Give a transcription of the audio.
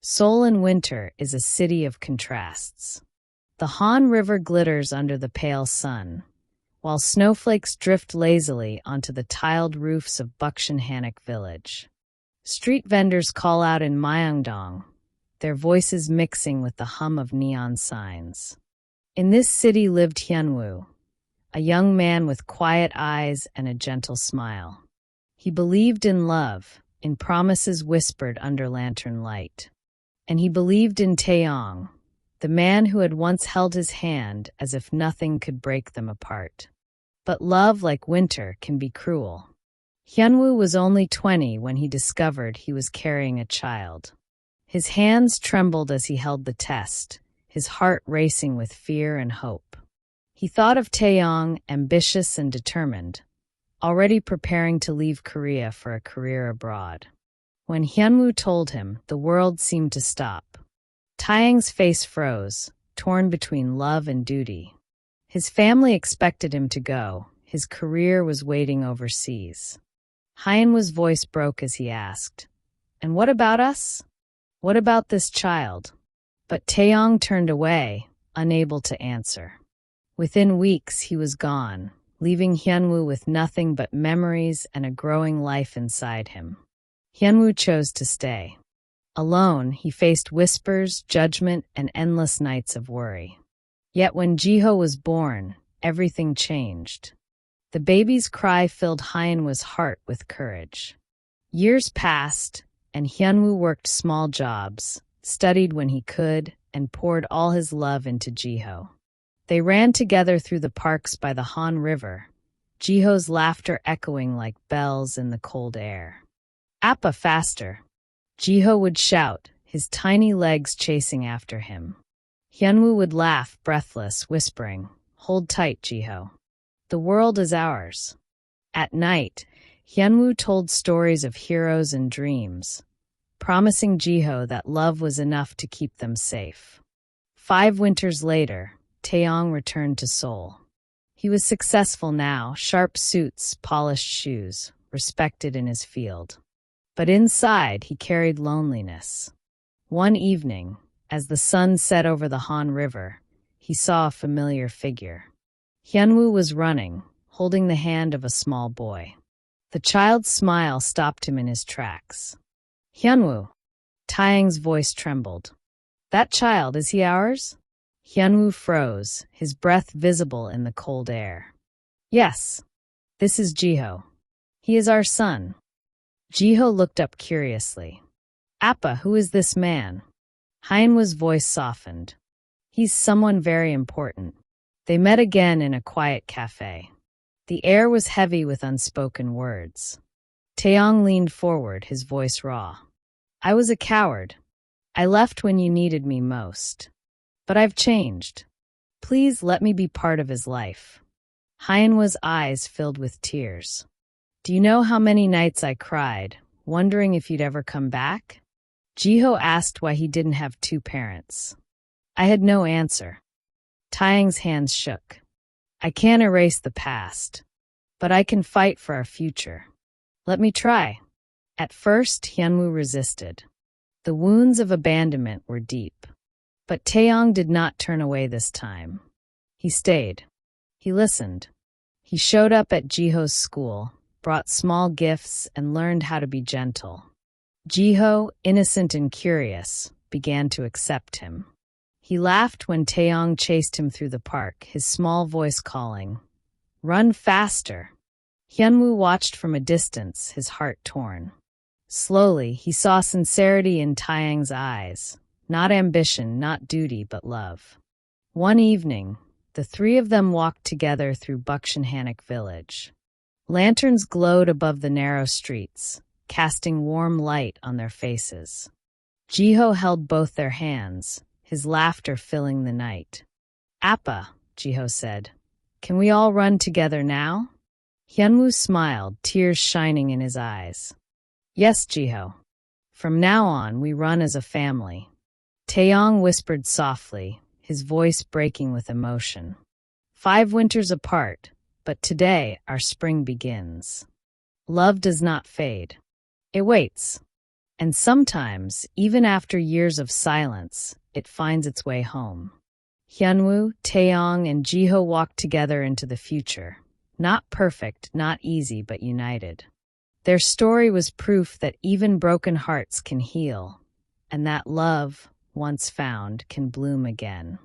Seoul in winter is a city of contrasts. The Han River glitters under the pale sun, while snowflakes drift lazily onto the tiled roofs of Bukshanhanek village. Street vendors call out in Myeongdong, their voices mixing with the hum of neon signs. In this city lived Hyunwoo, a young man with quiet eyes and a gentle smile. He believed in love, in promises whispered under lantern light. And he believed in Taeyong, the man who had once held his hand as if nothing could break them apart. But love, like winter, can be cruel. Hyunwoo was only 20 when he discovered he was carrying a child. His hands trembled as he held the test, his heart racing with fear and hope. He thought of Taeyong, ambitious and determined, already preparing to leave Korea for a career abroad. When Hyunwoo told him, the world seemed to stop. Taeyong's face froze, torn between love and duty. His family expected him to go. His career was waiting overseas. Hyunwoo's voice broke as he asked, "And what about us? What about this child?" But Taeyong turned away, unable to answer. Within weeks, he was gone, leaving Hyunwoo with nothing but memories and a growing life inside him. Hyunwoo chose to stay. Alone, he faced whispers, judgment, and endless nights of worry. Yet when Jiho was born, everything changed. The baby's cry filled Hyunwoo's heart with courage. Years passed, and Hyunwoo worked small jobs, studied when he could, and poured all his love into Jiho. They ran together through the parks by the Han River, Jiho's laughter echoing like bells in the cold air. "Appa, faster!" Jiho would shout, his tiny legs chasing after him. Hyunwoo would laugh, breathless, whispering, "Hold tight, Jiho. The world is ours." At night, Hyunwoo told stories of heroes and dreams, promising Jiho that love was enough to keep them safe. 5 winters later, Taeyong returned to Seoul. He was successful now, sharp suits, polished shoes, respected in his field. But inside, he carried loneliness. One evening, as the sun set over the Han River, he saw a familiar figure. Hyunwoo was running, holding the hand of a small boy. The child's smile stopped him in his tracks. "Hyunwoo!" Taeyong's voice trembled. "That child, is he ours?" Hyunwoo froze, his breath visible in the cold air. "Yes, this is Jiho. He is our son." Jiho looked up curiously. "Appa, who is this man?" Hyunwoo's voice softened. "He's someone very important." They met again in a quiet cafe. The air was heavy with unspoken words. Taeyong leaned forward, his voice raw. "I was a coward. I left when you needed me most. But I've changed. Please let me be part of his life." Hyunwoo's eyes filled with tears. "Do you know how many nights I cried, wondering if you'd ever come back?" Jiho asked why he didn't have 2 parents. I had no answer. Taeyong's hands shook. "I can't erase the past, but I can fight for our future. Let me try." At first, Hyunwoo resisted. The wounds of abandonment were deep. But Taeyong did not turn away this time. He stayed. He listened. He showed up at Jiho's school, brought small gifts, and learned how to be gentle. Jiho, innocent and curious, began to accept him. He laughed when Taeyong chased him through the park, his small voice calling, "Run faster!" Hyunwoo watched from a distance, his heart torn. Slowly, he saw sincerity in Taeyong's eyes, not ambition, not duty, but love. One evening, the 3 of them walked together through Bukshanhanek village. Lanterns glowed above the narrow streets, casting warm light on their faces. Jiho held both their hands, his laughter filling the night. "Appa," Jiho said, "can we all run together now?" Hyunwoo smiled, tears shining in his eyes. "Yes, Jiho. From now on, we run as a family." Taeyong whispered softly, his voice breaking with emotion. 5 winters apart, but today our spring begins. Love does not fade. It waits. And sometimes, even after years of silence, it finds its way home. Hyunwoo, Taeyong, and Jiho walk together into the future. Not perfect, not easy, but united. Their story was proof that even broken hearts can heal, and that love, once found, can bloom again.